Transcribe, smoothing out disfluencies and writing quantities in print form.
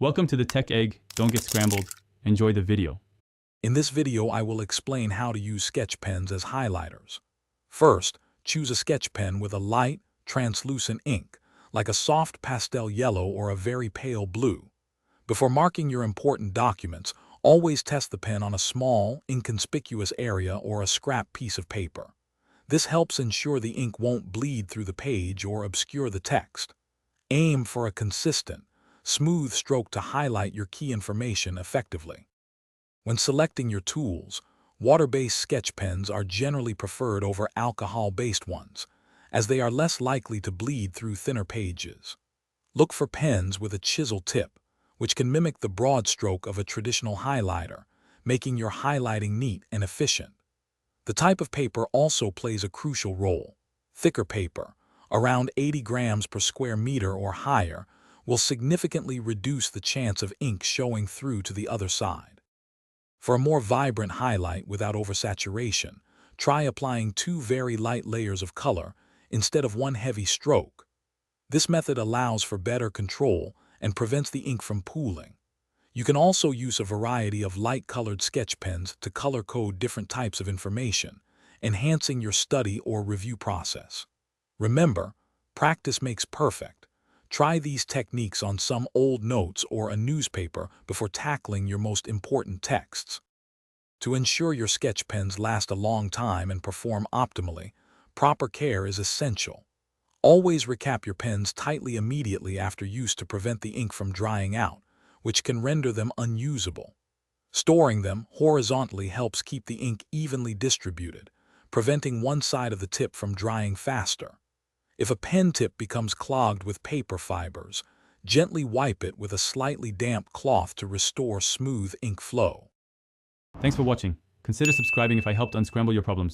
Welcome to the Tech Egg. Don't get scrambled. Enjoy the video. In this video, I will explain how to use sketch pens as highlighters. First, choose a sketch pen with a light, translucent ink, like a soft pastel yellow or a very pale blue. Before marking your important documents, always test the pen on a small, inconspicuous area or a scrap piece of paper. This helps ensure the ink won't bleed through the page or obscure the text. Aim for a consistent, smooth stroke to highlight your key information effectively. When selecting your tools, water-based sketch pens are generally preferred over alcohol-based ones, as they are less likely to bleed through thinner pages. Look for pens with a chisel tip, which can mimic the broad stroke of a traditional highlighter, making your highlighting neat and efficient. The type of paper also plays a crucial role. Thicker paper, around 80 grams per square meter or higher, will significantly reduce the chance of ink showing through to the other side. For a more vibrant highlight without oversaturation, try applying 2 very light layers of color instead of one heavy stroke. This method allows for better control and prevents the ink from pooling. You can also use a variety of light-colored sketch pens to color code different types of information, enhancing your study or review process. Remember, practice makes perfect. Try these techniques on some old notes or a newspaper before tackling your most important texts. To ensure your sketch pens last a long time and perform optimally, proper care is essential. Always recap your pens tightly immediately after use to prevent the ink from drying out, which can render them unusable. Storing them horizontally helps keep the ink evenly distributed, preventing one side of the tip from drying faster. If a pen tip becomes clogged with paper fibers, gently wipe it with a slightly damp cloth to restore smooth ink flow. Thanks for watching. Consider subscribing if I helped unscramble your problems.